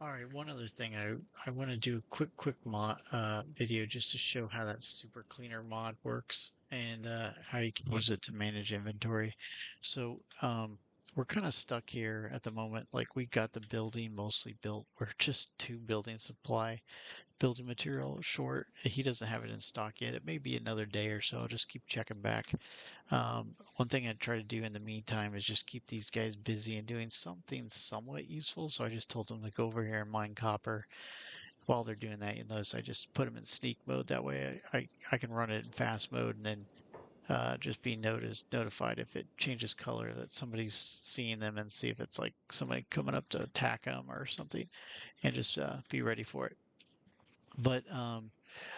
All right, one other thing I want to do a quick mod video just to show how that super cleaner mod works and how you can use it to manage inventory. So we're kind of stuck here at the moment. Like we got the building mostly built. We're just two building supply building material short. He doesn't have it in stock yet. It may be another day or so. I'll just keep checking back. One thing I try to do in the meantime is just keep these guys busy and doing something somewhat useful. So I just told them to go over here and mine copper. While they're doing that, you'll notice I just put them in sneak mode. That way I can run it in fast mode and then just be notified if it changes color that somebody's seeing them and see if it's like somebody coming up to attack them or something and just be ready for it. But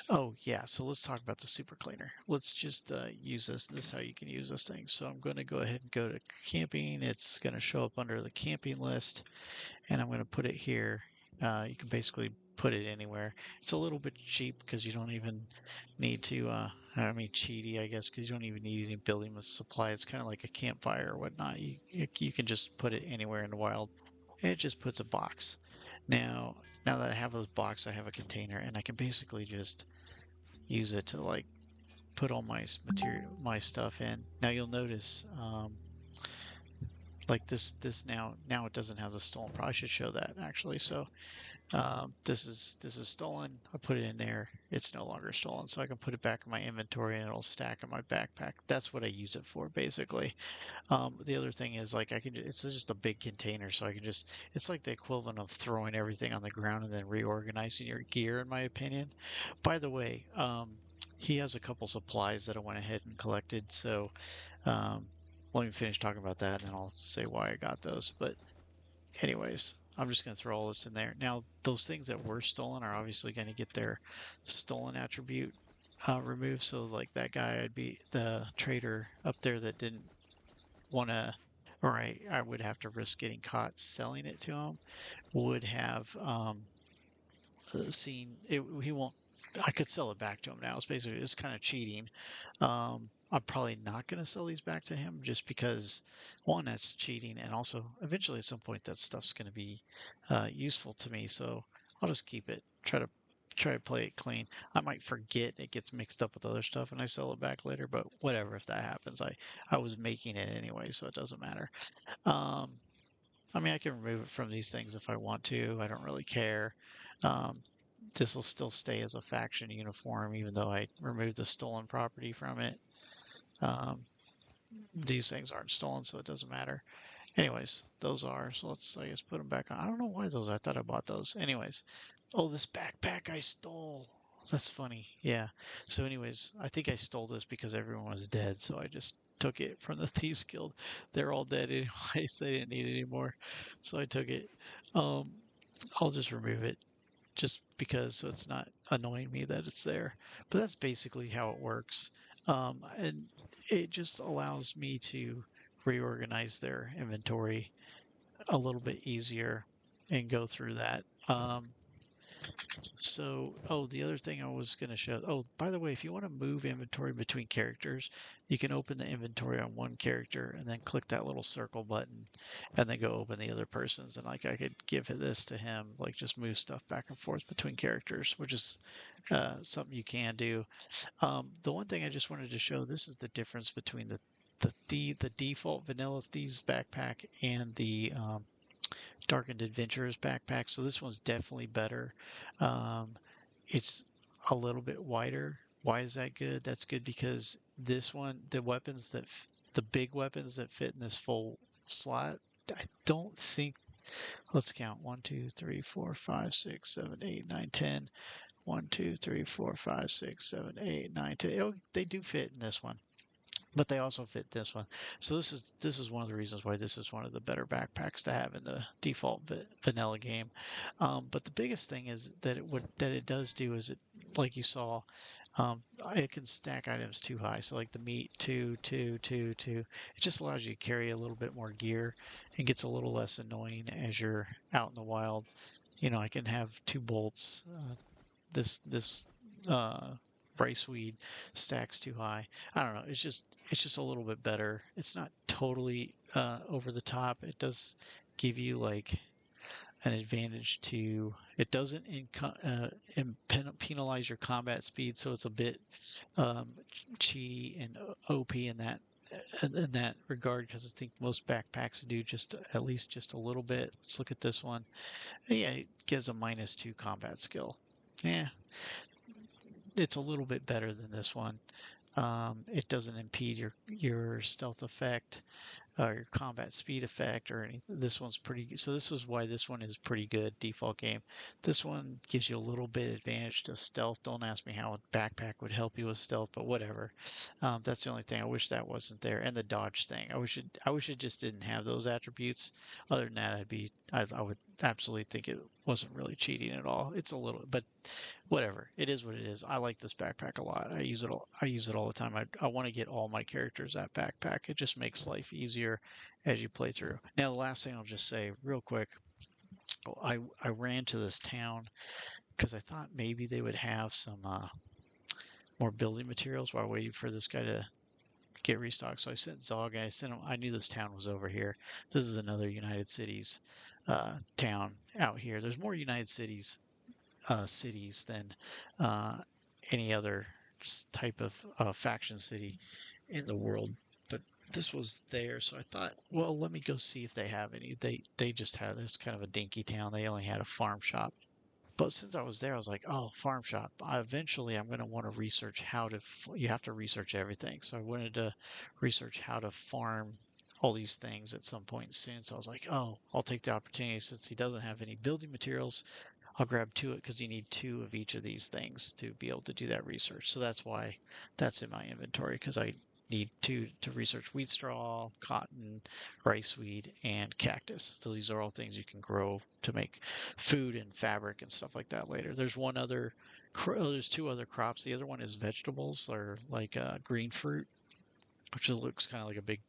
oh yeah, so let's talk about the super cleaner. Let's just use this. This is how you can use this thing. So I'm going to go ahead and go to camping. It's going to show up under the camping list, and I'm going to put it here. You can basically put it anywhere. It's a little bit cheap because you don't even need to. I mean, cheaty, I guess, because you don't even need any building with supply. It's kind of like a campfire or whatnot. You can just put it anywhere in the wild. And it just puts a box. Now that I have those boxes, I have a container, and I can basically just use it to like put all my material, my stuff in. Now you'll notice, like this now it doesn't have the stolen. Probably should show that actually. So this is stolen. I put it in there. It's no longer stolen, so I can put it back in my inventory and it'll stack in my backpack. That's what I use it for basically. The other thing is like it's just a big container, so I can just, it's like the equivalent of throwing everything on the ground and then reorganizing your gear, in my opinion. By the way, he has a couple supplies that I went ahead and collected, so um, let me finish talking about that and then I'll say why I got those. But anyways, I'm just going to throw all this in there. Now, those things that were stolen are obviously going to get their stolen attribute removed. So, like that guy, I'd be the trader up there that didn't want to, or I would have to risk getting caught selling it to him, would have seen it. He won't. I could sell it back to him now. It's kind of cheating. I'm probably not going to sell these back to him just because one, that's cheating, and also eventually at some point that stuff's going to be useful to me. So I'll just keep it. Try to play it clean. I might forget it gets mixed up with other stuff and I sell it back later, but whatever if that happens. I was making it anyway, so it doesn't matter. Um, I mean, I can remove it from these things if I want to. I don't really care. Um, this will still stay as a faction uniform, even though I removed the stolen property from it. Um, these things aren't stolen, so it doesn't matter. Anyways, those are. So let's, I guess, put them back on. I don't know why those. I thought I bought those. Anyways, oh, this backpack I stole. That's funny. Yeah. So, anyways, I think I stole this because everyone was dead, so I just took it from the Thieves Guild. They're all dead anyway, so they didn't need it anymore. So I took it. Um, I'll just remove it just because so it's not annoying me that it's there. But that's basically how it works. And it just allows me to reorganize their inventory a little bit easier and go through that. So, oh, the other thing I was going to show. Oh, by the way, if you want to move inventory between characters, you can open the inventory on one character and then click that little circle button and then go open the other person's. And like I could give this to him, like just move stuff back and forth between characters, which is something you can do. The one thing I just wanted to show, this is the difference between the default vanilla Thieves backpack and the Darkened Adventurers backpack. So this one's definitely better. Um, it's a little bit wider. Why is that good? That's good because this one, the big weapons that fit in this full slot, I don't think. Let's count 1, 2, 3, 4, 5, 6, 7, 8, 9, 10. 1, 2, 3, 4, 5, 6, 7, 8, 9, 10. Oh, they do fit in this one, but they also fit this one. So this is one of the reasons why this is one of the better backpacks to have in the default vanilla game. But the biggest thing is that it does do is it, like you saw, it can stack items too high. So like the meat, two, two, two, two. It just allows you to carry a little bit more gear and gets a little less annoying as you're out in the wild. I can have two bolts. This uh, rice weed stacks too high. I don't know. It's just a little bit better. It's not totally over the top. It does give you like an advantage to it doesn't penalize your combat speed, so it's a bit um, cheaty and OP in that regard because I think most backpacks do just at least just a little bit. Let's look at this one. Yeah, it gives a -2 combat skill. Yeah, it's a little bit better than this one. It doesn't impede your stealth effect or your combat speed effect or anything. This one's pretty good. So this is why this one is pretty good default game. This one gives you a little bit advantage to stealth. Don't ask me how a backpack would help you with stealth, but whatever. That's the only thing. I wish that wasn't there. And the dodge thing. I wish it just didn't have those attributes. Other than that, I would absolutely think it wasn't really cheating at all. It's a little, but whatever. It is what it is. I like this backpack a lot. I use it all the time. I want to get all my characters that backpack. It just makes life easier as you play through. Now, the last thing I'll just say real quick, I ran to this town because I thought maybe they would have some more building materials while waiting for this guy to get restocked. So I sent Zog and I sent him. I knew this town was over here. This is another United Cities town out here. There's more United cities than uh, any other type of faction city in the world. But this was there, so I thought, well, let me go see if they have any. They just had this kind of a dinky town. They only had a farm shop. But since I was there, I was like, oh, farm shop. Eventually, I'm going to want to research how to. You have to research everything. So I wanted to research how to farm all these things at some point soon. So I was like, oh, I'll take the opportunity since he doesn't have any building materials. I'll grab two because you need two of each of these things to be able to do that research. So that's why that's in my inventory because I need two to research wheat straw, cotton, rice weed, and cactus. So these are all things you can grow to make food and fabric and stuff like that later. There's two other crops. The other one is vegetables or like green fruit, which looks kind of like a big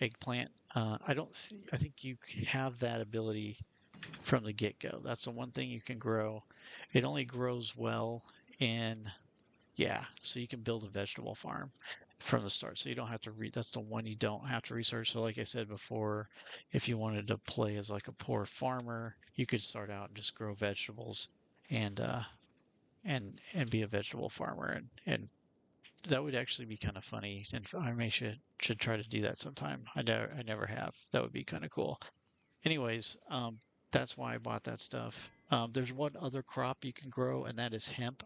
eggplant. I don't. I think you have that ability from the get-go. That's the one thing you can grow. It only grows well in, yeah, so you can build a vegetable farm from the start. So you don't have to read, that's the one you don't have to research. So like I said before, if you wanted to play as like a poor farmer, you could start out and just grow vegetables and and be a vegetable farmer and that would actually be kind of funny. And I may should try to do that sometime. I never have. That would be kind of cool. Anyways, that's why I bought that stuff. There's one other crop you can grow, and that is hemp.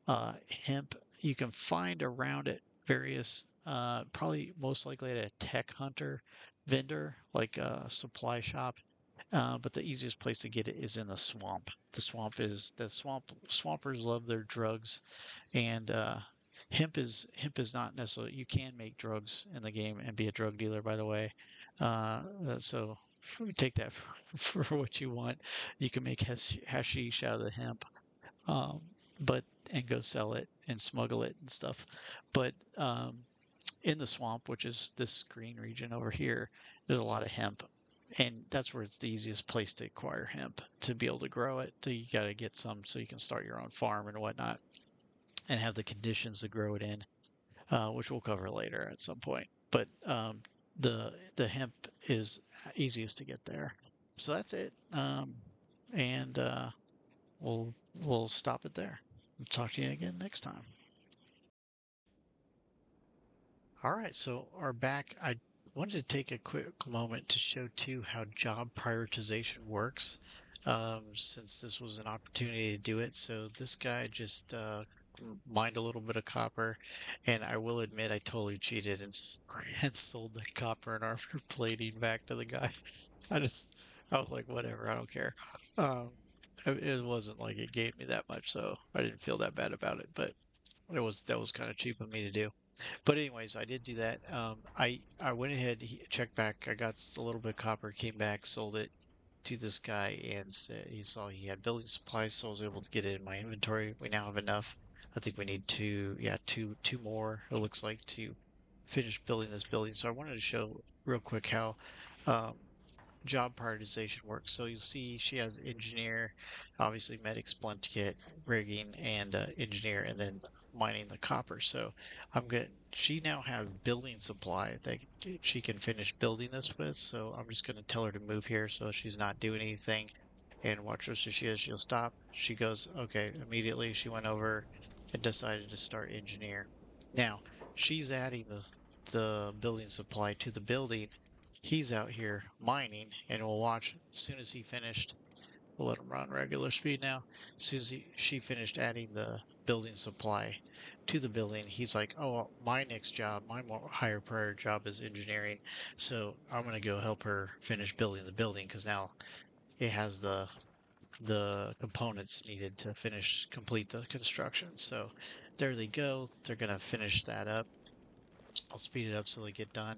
Hemp you can find around at various, probably most likely at a tech hunter vendor, like a supply shop. But the easiest place to get it is in the swamp. Swampers love their drugs, and hemp is not necessarily. You can make drugs in the game and be a drug dealer, by the way. So take that for what you want. You can make hashish out of the hemp, um, but and go sell it and smuggle it and stuff. But in the swamp, which is this green region over here, there's a lot of hemp. And that's where it's the easiest place to acquire hemp to be able to grow it. So you got to get some so you can start your own farm and whatnot and have the conditions to grow it in, which we'll cover later at some point. But the hemp is easiest to get there. So that's it. And we'll we'll stop it there. We'll talk to you again next time. All right, so our back. I wanted to take a quick moment to show too how job prioritization works, since this was an opportunity to do it. So this guy just mined a little bit of copper, and I will admit I totally cheated and, and sold the copper and armor plating back to the guy. I was like, whatever, I don't care. Um, it wasn't like it gave me that much, so I didn't feel that bad about it, but that was kind of cheap of me to do. But anyways, I did do that. I went ahead, checked back. I got a little bit of copper, came back, sold it to this guy, and said he saw he had building supplies, so I was able to get it in my inventory. We now have enough. I think we need two more. It looks like to finish building this building. So I wanted to show real quick how um, job prioritization works. So you'll see she has engineer, obviously medic, splint kit, rigging, and engineer, and then mining the copper. So I'm good. She now has building supply that she can finish building this with. So I'm just going to tell her to move here so she's not doing anything. and watch her. So she'll stop. She goes, okay. Immediately she went over and decided to start engineer. Now she's adding the building supply to the building. He's out here mining, and we'll watch as soon as he finished. We'll let him run regular speed now. As soon as she finished adding the building supply to the building, he's like, "Oh, my next job, my more higher priority job is engineering. So I'm gonna go help her finish building the building because now it has the components needed to complete the construction." So there they go. They're gonna finish that up. I'll speed it up so they get done.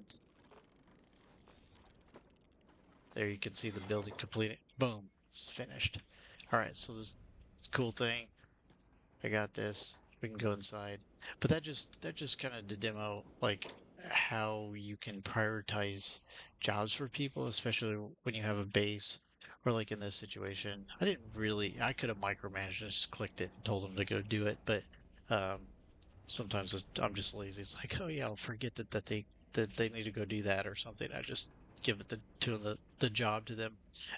There you can see the building completed. Boom, it's finished. All right, so this cool thing. I got this. We can go inside. But that just kind of to demo like how you can prioritize jobs for people, especially when you have a base or like in this situation. I could have micromanaged and just clicked it and told them to go do it, but um sometimes I'm just lazy. It's like, oh yeah, I'll forget that they need to go do that or something. I just give it the job to them,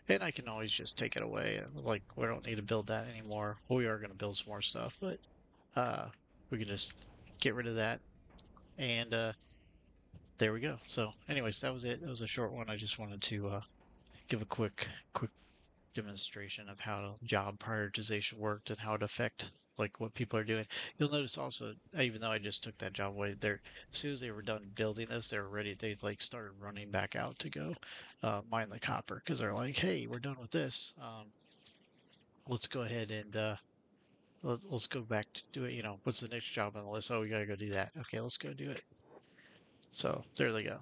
and I can always just take it away. And like, we don't need to build that anymore. We are going to build some more stuff, but uh, we can just get rid of that, and there we go. So, anyways, that was it. That was a short one. I just wanted to give a quick demonstration of how job prioritization worked and how it affect like what people are doing. You'll notice also, even though I just took that job away, there as soon as they were done building this, they were ready. They like started running back out to go mine the copper because they're like, "Hey, we're done with this. Let's go ahead and let's go back to do it. What's the next job on the list? Oh, we gotta go do that. Okay, let's go do it." So there they go.